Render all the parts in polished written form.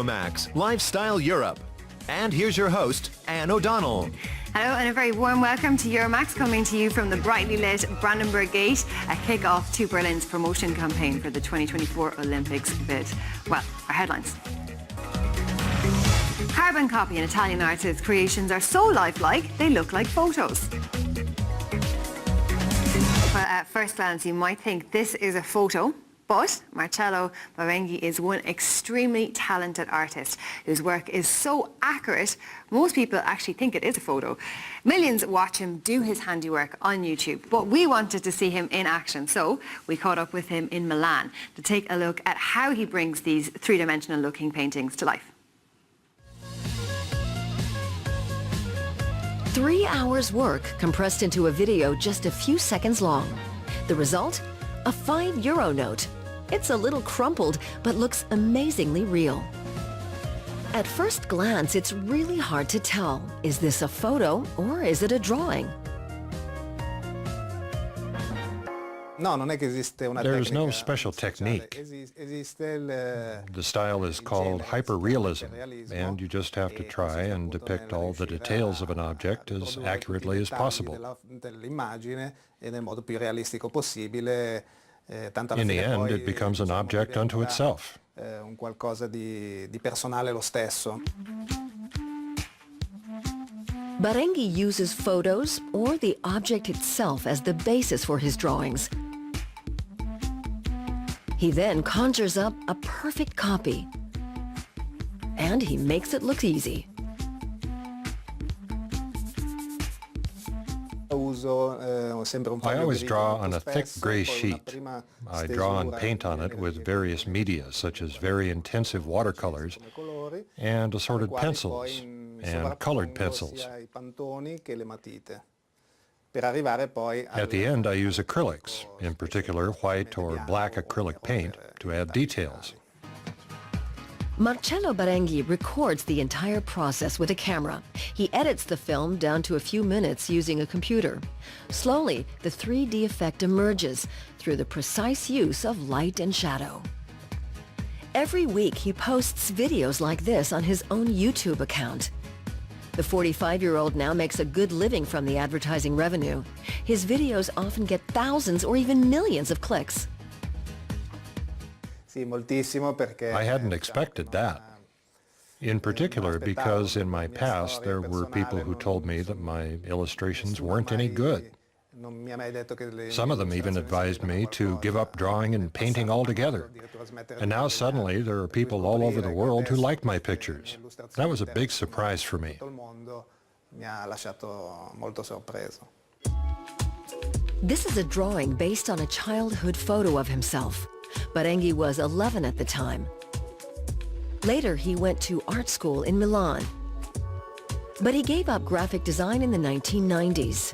Euromaxx Lifestyle Europe. And here's your host, Anne O'Donnell. Hello and a very warm welcome to Euromaxx, coming to you from the brightly lit Brandenburg Gate, a kick-off to Berlin's promotion campaign for the 2024 Olympics bid. Well, our headlines. Carbon copy and Italian artists' creations are so lifelike, they look like photos. Well, at first glance, you might think this is a photo, but Marcello Barenghi is one extremely talented artist whose work is so accurate, most people actually think it is a photo. Millions watch him do his handiwork on YouTube, but we wanted to see him in action, so we caught up with him in Milan to take a look at how he brings these three-dimensional looking paintings to life. 3 hours work compressed into a video just a few seconds long. The result? A €5 note. It's a little crumpled, but looks amazingly real. At first glance, it's really hard to tell. Is this a photo or is it a drawing? There's no special technique. The style is called hyperrealism, and you just have to try and depict all the details of an object as accurately as possible. In the end, it becomes an object unto itself. Barenghi uses photos or the object itself as the basis for his drawings. He then conjures up a perfect copy, and he makes it look easy. I always draw on a thick gray sheet. I draw and paint on it with various media, such as very intensive watercolors and assorted pencils and colored pencils. At the end, I use acrylics, in particular white or black acrylic paint, to add details. Marcello Barenghi records the entire process with a camera. He edits the film down to a few minutes using a computer. Slowly, the 3D effect emerges through the precise use of light and shadow. Every week, he posts videos like this on his own YouTube account. The 45-year-old now makes a good living from the advertising revenue. His videos often get thousands or even millions of clicks. I hadn't expected that. In particular because in my past there were people who told me that my illustrations weren't any good. Some of them even advised me to give up drawing and painting altogether. And now suddenly there are people all over the world who like my pictures. That was a big surprise for me. This is a drawing based on a childhood photo of himself. Barenghi was 11 at the time. Later, he went to art school in Milan. But he gave up graphic design in the 1990s.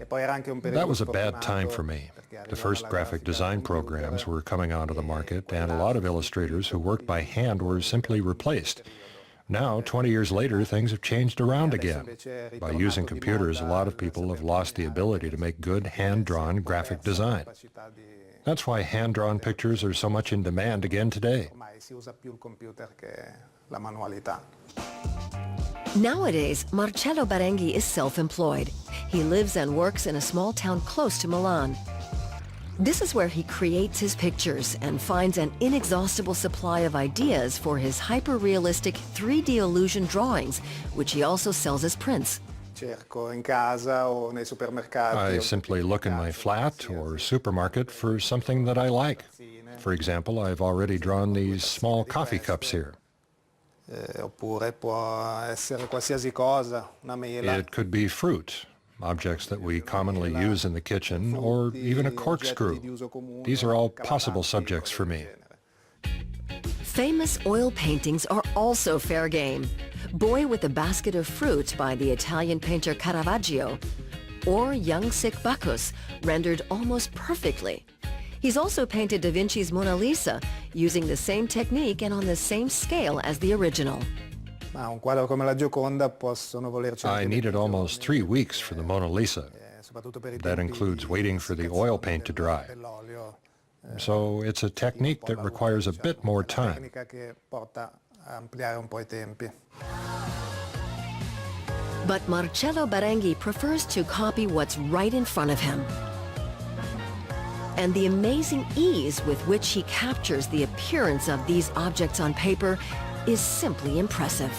That was a bad time for me. The first graphic design programs were coming onto the market, and a lot of illustrators who worked by hand were simply replaced. Now, 20 years later, things have changed around again. By using computers, a lot of people have lost the ability to make good hand-drawn graphic design. That's why hand-drawn pictures are so much in demand again today. Nowadays, Marcello Barenghi is self-employed. He lives and works in a small town close to Milan. This is where he creates his pictures and finds an inexhaustible supply of ideas for his hyper-realistic 3D illusion drawings, which he also sells as prints. I simply look in my flat or supermarket for something that I like. For example, I've already drawn these small coffee cups here. It could be fruit, objects that we commonly use in the kitchen, or even a corkscrew. These are all possible subjects for me. Famous oil paintings are also fair game. Boy with a Basket of Fruit by the Italian painter Caravaggio, or Young Sick Bacchus, rendered almost perfectly. He's also painted Da Vinci's Mona Lisa, using the same technique and on the same scale as the original. I needed almost 3 weeks for the Mona Lisa. That includes waiting for the oil paint to dry. So it's a technique that requires a bit more time. Tecnica che porta a ampliare un po' I tempi. But Marcello Barenghi prefers to copy what's right in front of him. And the amazing ease with which he captures the appearance of these objects on paper is simply impressive.